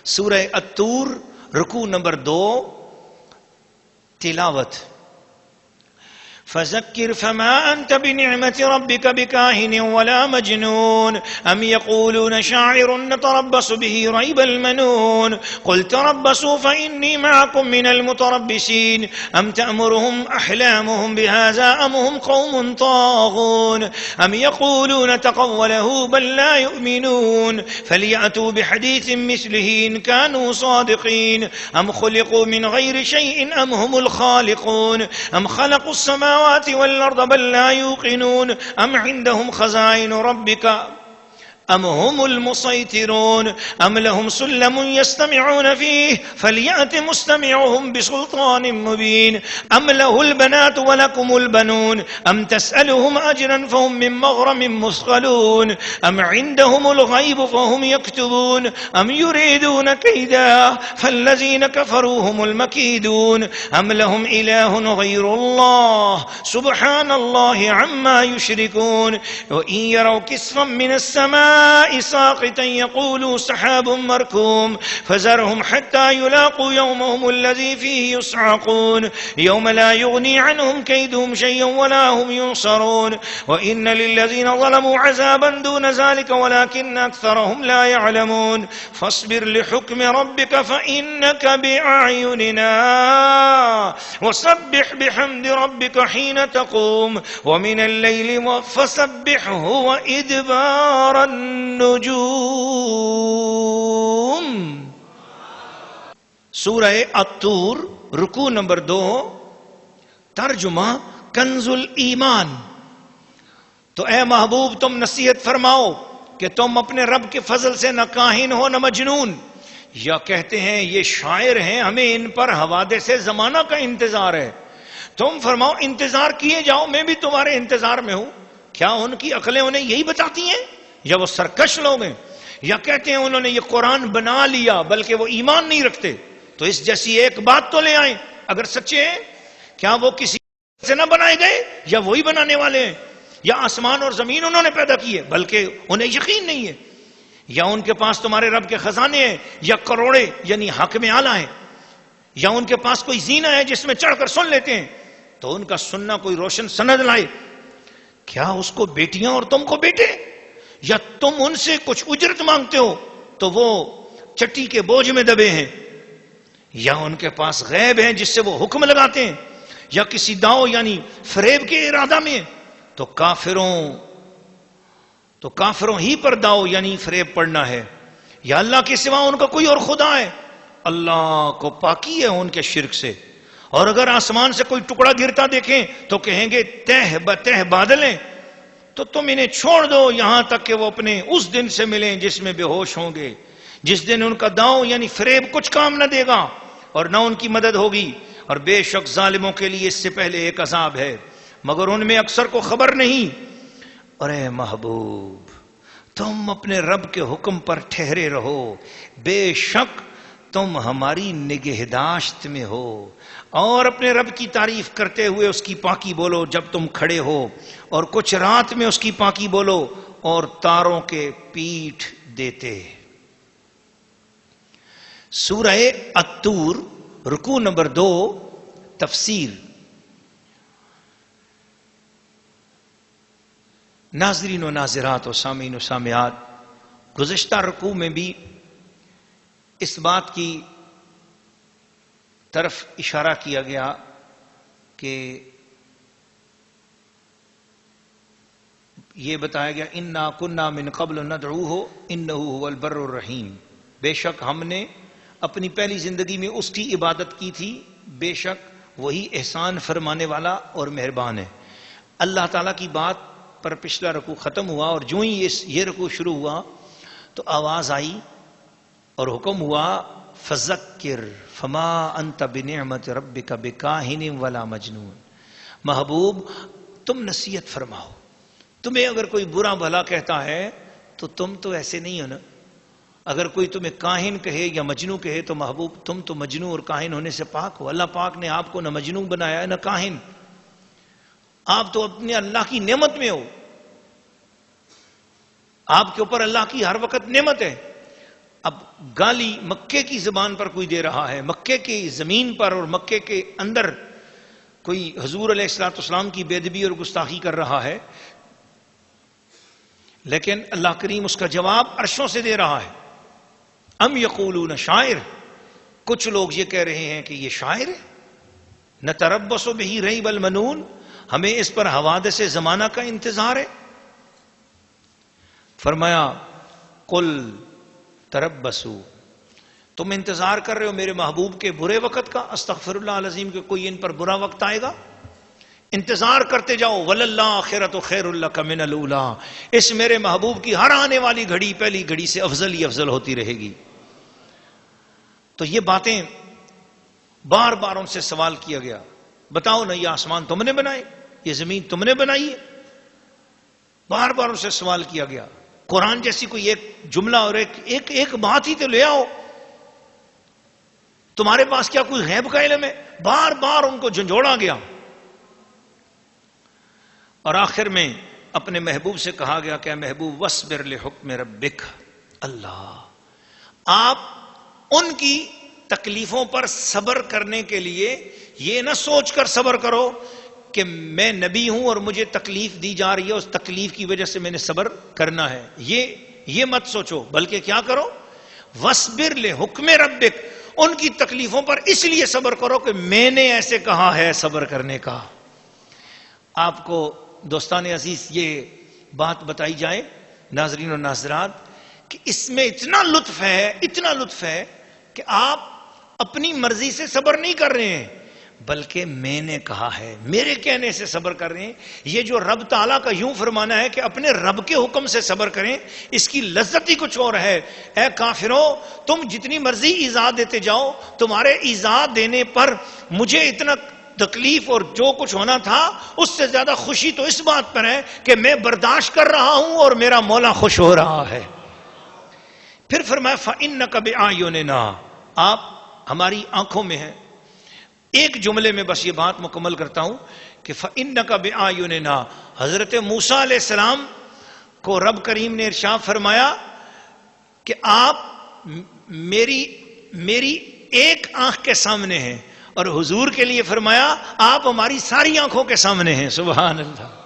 سورہ الطور رکوع نمبر 2 تلاوت فذكر فما أنت بنعمة ربك بكاهن ولا مجنون أم يقولون شاعر نتربص به ريب المنون قل تربصوا فإني معكم من المتربصين أم تأمرهم أحلامهم بهذا أم هم قوم طاغون أم يقولون تقوله بل لا يؤمنون فليأتوا بحديث مثله إن كانوا صادقين أم خلقوا من غير شيء أم هم الخالقون أم خلقوا السماوات والأرض بل لا يوقنون أم عندهم خزائن ربك أم هم المسيطرون أم لهم سلم يستمعون فيه فليأت مستمعهم بسلطان مبين أم له البنات ولكم البنون أم تسألهم أجرا فهم من مغرم مثقلون أم عندهم الغيب فهم يكتبون أم يريدون كيدا فالذين كفروا هم المكيدون أم لهم إله غير الله سبحان الله عما يشركون وإن يروا كسفا من السماء ساقطا يقولوا سحاب مركوم فذرهم حتى يلاقوا يومهم الذي فيه يصعقون يوم لا يغني عنهم كيدهم شيئا ولا هم ينصرون وإن للذين ظلموا عذابا دون ذلك ولكن أكثرهم لا يعلمون فاصبر لحكم ربك فإنك بأعيننا وسبح بحمد ربك حين تقوم ومن الليل فسبحه وإدبار النجوم. سورہ الطور رکوع نمبر 2 ترجمہ کنز الایمان. تو اے محبوب تم نصیحت فرماؤ کہ تم اپنے رب کے فضل سے نہ کاہن ہو نہ مجنون. یا کہتے ہیں یہ شاعر ہیں ہمیں ان پر حوادث زمانہ کا انتظار ہے. تم فرماؤ انتظار کیے جاؤ میں بھی تمہارے انتظار میں ہوں. کیا ان کی عقلیں انہیں یہی بتاتی ہیں یا وہ سرکش لوگ ہیں؟ یا کہتے ہیں انہوں نے یہ قرآن بنا لیا بلکہ وہ ایمان نہیں رکھتے. تو اس جیسی ایک بات تو لے آئیں اگر سچے ہیں. کیا وہ کسی سے نہ بنائے گئے یا وہی بنانے والے ہیں؟ یا آسمان اور زمین انہوں نے پیدا کیے بلکہ انہیں یقین نہیں ہے؟ یا ان کے پاس تمہارے رب کے خزانے ہیں یا کروڑے یعنی حاکم اعلیٰ ہیں؟ یا ان کے پاس کوئی زینہ ہے جس میں چڑھ کر سن لیتے ہیں؟ تو ان کا سننا کوئی روشن سند لائے. کیا اس کو بیٹیاں اور تم کو بیٹے؟ یا تم ان سے کچھ اجرت مانگتے ہو تو وہ چٹی کے بوجھ میں دبے ہیں؟ یا ان کے پاس غیب ہیں جس سے وہ حکم لگاتے ہیں؟ یا کسی داؤ یعنی فریب کے ارادہ میں؟ تو کافروں ہی پر داؤ یعنی فریب پڑنا ہے. یا اللہ کے سوا ان کا کوئی اور خدا ہے؟ اللہ کو پاکی ہے ان کے شرک سے. اور اگر آسمان سے کوئی ٹکڑا گرتا دیکھیں تو کہیں گے تہ بتہ بادل ہیں. تو تم انہیں چھوڑ دو یہاں تک کہ وہ اپنے اس دن سے ملیں جس میں بے ہوش ہوں گے، جس دن ان کا داؤ یعنی فریب کچھ کام نہ دے گا اور نہ ان کی مدد ہوگی. اور بے شک ظالموں کے لیے اس سے پہلے ایک عذاب ہے مگر ان میں اکثر کو خبر نہیں. اور اے محبوب تم اپنے رب کے حکم پر ٹھہرے رہو، بے شک تم ہماری نگہداشت میں ہو. اور اپنے رب کی تعریف کرتے ہوئے اس کی پاکی بولو جب تم کھڑے ہو، اور کچھ رات میں اس کی پاکی بولو اور تاروں کے پیٹھ دیتے. سورہ الطور رکوع نمبر 2 تفسیر. ناظرین و ناظرات و سامعین و سامعات، گزشتہ رکوع میں بھی اس بات کی طرف اشارہ کیا گیا کہ یہ بتایا گیا انا کنا من قبل ندعوہ انہ هو البر الرحیم. بے شک ہم نے اپنی پہلی زندگی میں اس کی عبادت کی تھی، بے شک وہی احسان فرمانے والا اور مہربان ہے. اللہ تعالیٰ کی بات پر پچھلا رکوع ختم ہوا اور جو ہی یہ رکوع شروع ہوا تو آواز آئی اور حکم ہوا فذکر فما انت بنعمت ربک بکاہن ولا مجنون. محبوب تم نصیحت فرماؤ. تمہیں اگر کوئی برا بھلا کہتا ہے تو تم تو ایسے نہیں ہو نا. اگر کوئی تمہیں کاہن کہے یا مجنو کہے تو محبوب تم تو مجنو اور کاہن ہونے سے پاک ہو. اللہ پاک نے آپ کو نہ مجنو بنایا ہے نہ کاہن. آپ تو اپنے اللہ کی نعمت میں ہو. آپ کے اوپر اللہ کی ہر وقت نعمت ہے. اب گالی مکے کی زبان پر کوئی دے رہا ہے، مکے کی زمین پر اور مکے کے اندر کوئی حضور علیہ الصلوۃ والسلام کی بے ادبی اور گستاخی کر رہا ہے، لیکن اللہ کریم اس کا جواب عرشوں سے دے رہا ہے. ام یقولون شاعر، کچھ لوگ یہ کہہ رہے ہیں کہ یہ شاعر ہے. نتربص بہ ریب المنون، ہمیں اس پر حوادث زمانہ کا انتظار ہے. فرمایا قل تربصوا، تم انتظار کر رہے ہو میرے محبوب کے برے وقت کا؟ استغفر اللہ العظیم کہ کوئی ان پر برا وقت آئے گا؟ انتظار کرتے جاؤ. وللآخرۃ خیر لک من الاولی، اس میرے محبوب کی ہر آنے والی گھڑی پہلی گھڑی سے افضل ہی افضل ہوتی رہے گی. تو یہ باتیں بار بار ان سے سوال کیا گیا، بتاؤ نا یہ آسمان تم نے بنائے، یہ زمین تم نے بنائی ہے؟ بار بار ان سے سوال کیا گیا. قرآن جیسی کوئی ایک جملہ اور ایک بات ہی تو لے آؤ، تمہارے پاس کیا کوئی غیب کا علم ہے؟ بار بار ان کو جھنجھوڑا گیا، اور آخر میں اپنے محبوب سے کہا گیا کہ اے محبوب وَاصْبِرْ لِحُکْمِ رَبِّكَ، اللہ آپ ان کی تکلیفوں پر صبر کرنے کے لیے یہ نہ سوچ کر صبر کرو کہ میں نبی ہوں اور مجھے تکلیف دی جا رہی ہے، اس تکلیف کی وجہ سے میں نے صبر کرنا ہے، یہ مت سوچو، بلکہ کیا کرو؟ وَاصْبِرْ لِحُکْمِ رَبِّكَ، ان کی تکلیفوں پر اس لیے صبر کرو کہ میں نے ایسے کہا ہے صبر کرنے کا. آپ کو دوستان عزیز یہ بات بتائی جائے ناظرین و ناظرات کہ اس میں اتنا لطف ہے کہ آپ اپنی مرضی سے صبر نہیں کر رہے ہیں، بلکہ میں نے کہا ہے، میرے کہنے سے صبر کر رہے ہیں. یہ جو رب تعالیٰ کا یوں فرمانا ہے کہ اپنے رب کے حکم سے صبر کریں، اس کی لذت ہی کچھ اور ہے. اے کافروں، تم جتنی مرضی ایذا دیتے جاؤ، تمہارے ایذا دینے پر مجھے اتنا تکلیف اور جو کچھ ہونا تھا اس سے زیادہ خوشی تو اس بات پر ہے کہ میں برداشت کر رہا ہوں اور میرا مولا خوش ہو رہا ہے. پھر فرمایا فَإِنَّكَ بِأَعْيُنِنَا، آپ ہماری آنکھوں میں ہیں. ایک جملے میں بس یہ بات مکمل کرتا ہوں کہ فَإِنَّكَ بِأَعْيُنِنَا، حضرت موسیٰ علیہ السلام کو رب کریم نے ارشاد فرمایا کہ آپ میری ایک آنکھ کے سامنے ہیں، اور حضور کے لیے فرمایا آپ ہماری ساری آنکھوں کے سامنے ہیں. سبحان اللہ.